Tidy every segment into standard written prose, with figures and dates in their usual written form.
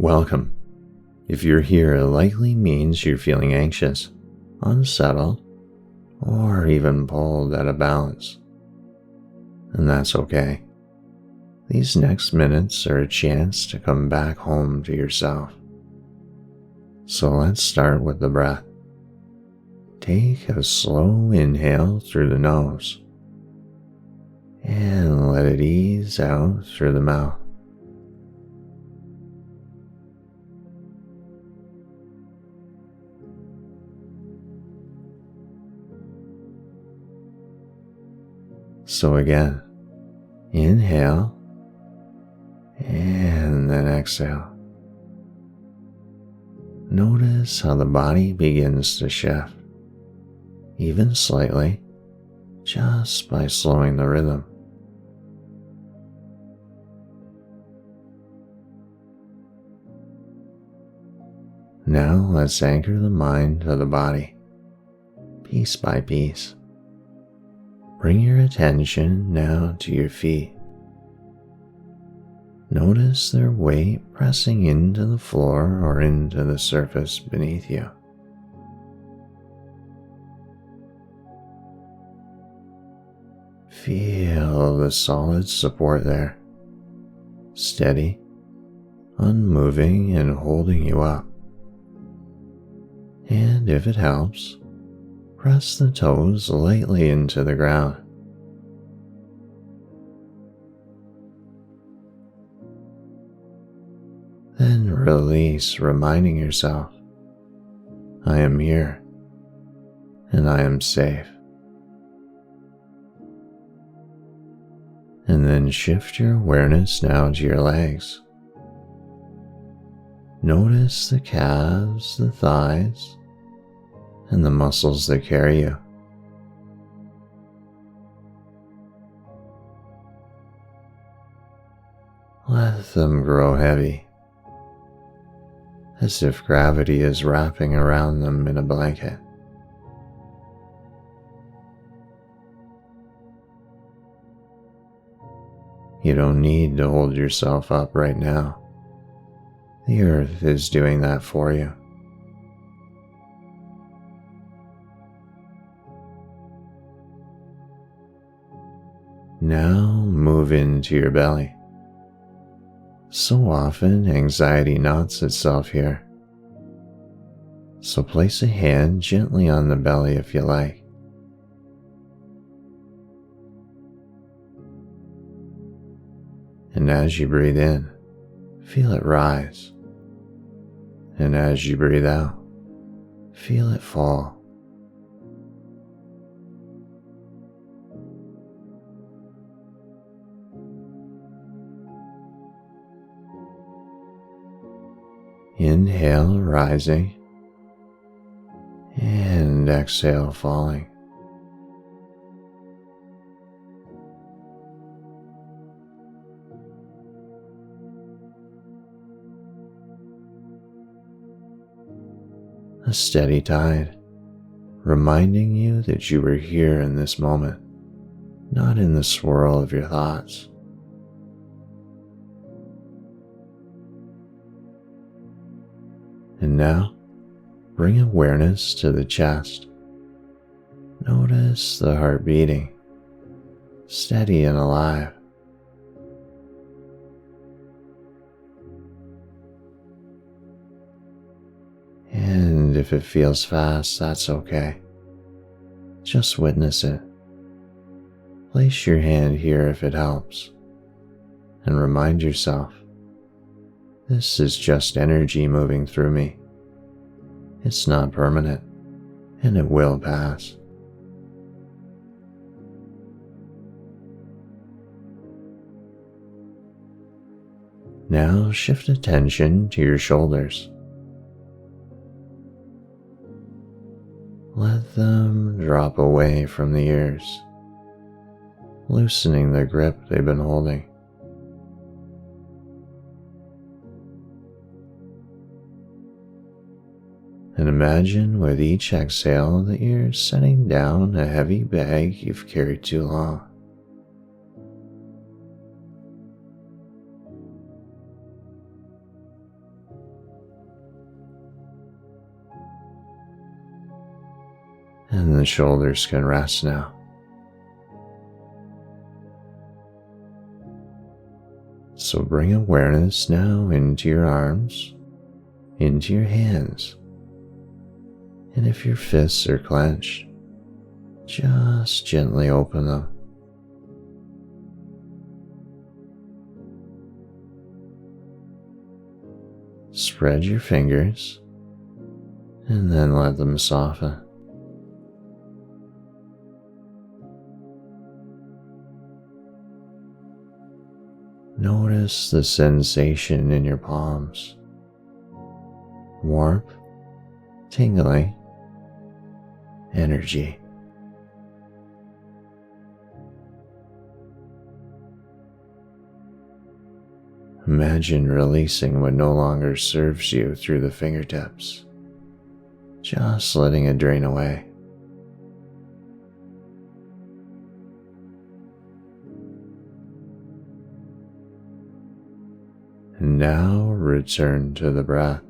Welcome. If you're here, it likely means you're feeling anxious, unsettled, or even pulled out of balance. And that's okay. These next minutes are a chance to come back home to yourself. So let's start with the breath. Take a slow inhale through the nose and let it ease out through the mouth. So again, inhale and then exhale. Notice how the body begins to shift, even slightly, just by slowing the rhythm. Now let's anchor the mind to the body, piece by piece. Bring your attention now to your feet. Notice their weight pressing into the floor or into the surface beneath you. Feel the solid support there, steady, unmoving and holding you up. And if it helps, press the toes lightly into the ground. Then release, reminding yourself, I am here and I am safe. And then shift your awareness now to your legs. Notice the calves, the thighs, and the muscles that carry you. Let them grow heavy, as if gravity is wrapping around them in a blanket. You don't need to hold yourself up right now. The earth is doing that for you. Now move into your belly. So often anxiety knots itself here. So place a hand gently on the belly if you like. And as you breathe in, feel it rise. And as you breathe out, feel it fall. Inhale, rising, and exhale, falling. A steady tide, reminding you that you are here in this moment, not in the swirl of your thoughts. And now, bring awareness to the chest. Notice the heart beating, steady and alive. And if it feels fast, that's okay. Just witness it. Place your hand here if it helps, and remind yourself, this is just energy moving through me. It's not permanent, and it will pass. Now shift attention to your shoulders. Let them drop away from the ears, loosening the grip they've been holding. And imagine with each exhale that you're setting down a heavy bag you've carried too long. and the shoulders can rest now. So bring awareness now into your arms, into your hands, and if your fists are clenched, just gently open them. Spread your fingers and then let them soften. Notice the sensation in your palms. Warmth, tingling, energy. Imagine releasing what no longer serves you through the fingertips, just letting it drain away. And now return to the breath,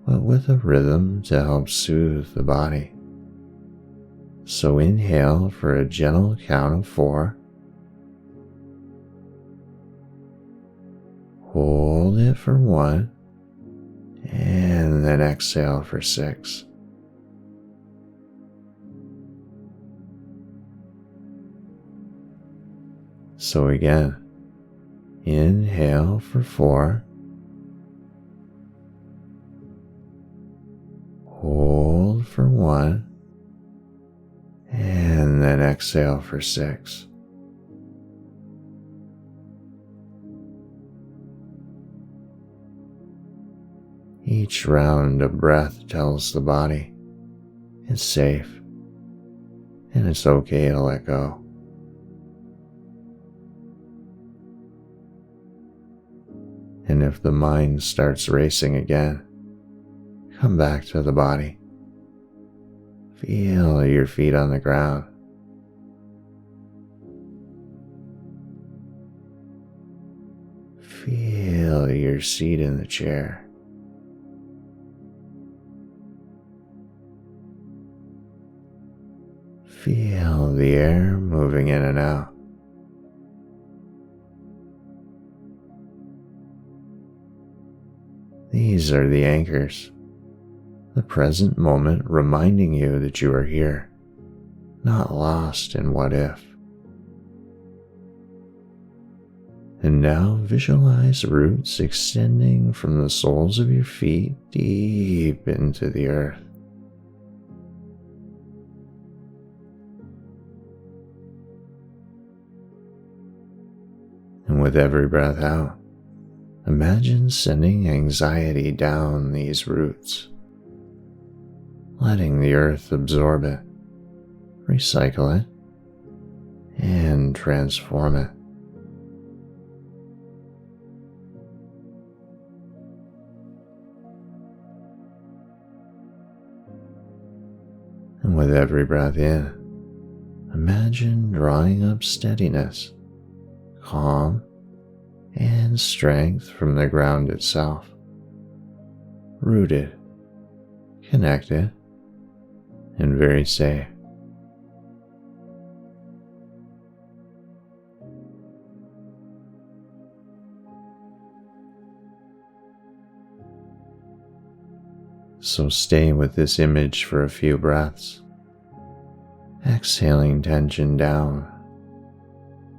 but with a rhythm to help soothe the body. So inhale for a gentle count of 4. Hold it for 1, and then exhale for 6. So again, inhale for 4, hold for 1, and then exhale for 6. Each round of breath tells the body it's safe and it's okay to let go. And if the mind starts racing again, come back to the body. Feel your feet on the ground. Feel your seat in the chair. Feel the air moving in and out. These are the anchors, the present moment reminding you that you are here, not lost in what if. And now visualize roots extending from the soles of your feet deep into the earth. And with every breath out, imagine sending anxiety down these roots, letting the earth absorb it, recycle it, and transform it. And with every breath in, imagine drawing up steadiness, calm, and strength from the ground itself, rooted, connected, and very safe. So stay with this image for a few breaths, exhaling tension down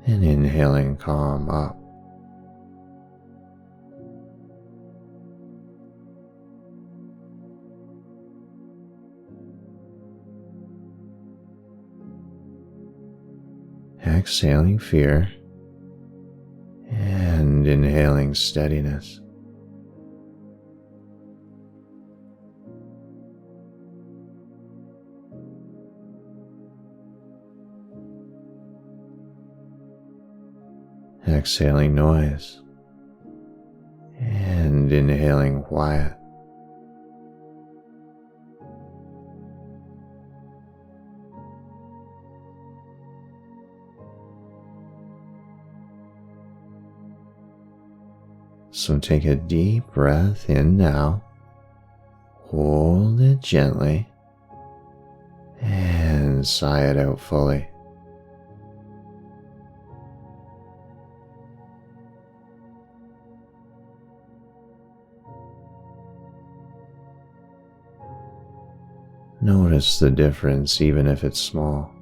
and inhaling calm up. Exhaling fear and inhaling steadiness. Exhaling noise and inhaling quiet. So take a deep breath in now, hold it gently, and sigh it out fully. Notice the difference even if it's small.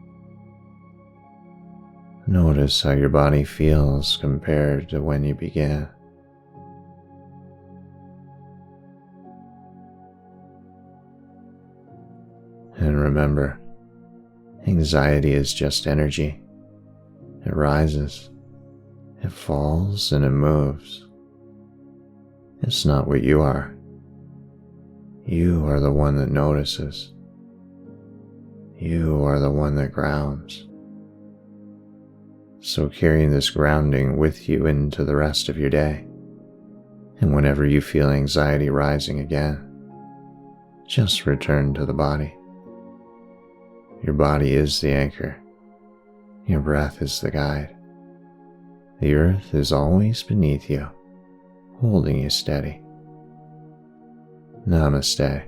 Notice how your body feels compared to when you began. And remember, anxiety is just energy. It rises, it falls, and it moves. It's not what you are. You are the one that notices. You are the one that grounds. So carrying this grounding with you into the rest of your day, and whenever you feel anxiety rising again, just return to the body. Your body is the anchor. Your breath is the guide. The earth is always beneath you, holding you steady. Namaste.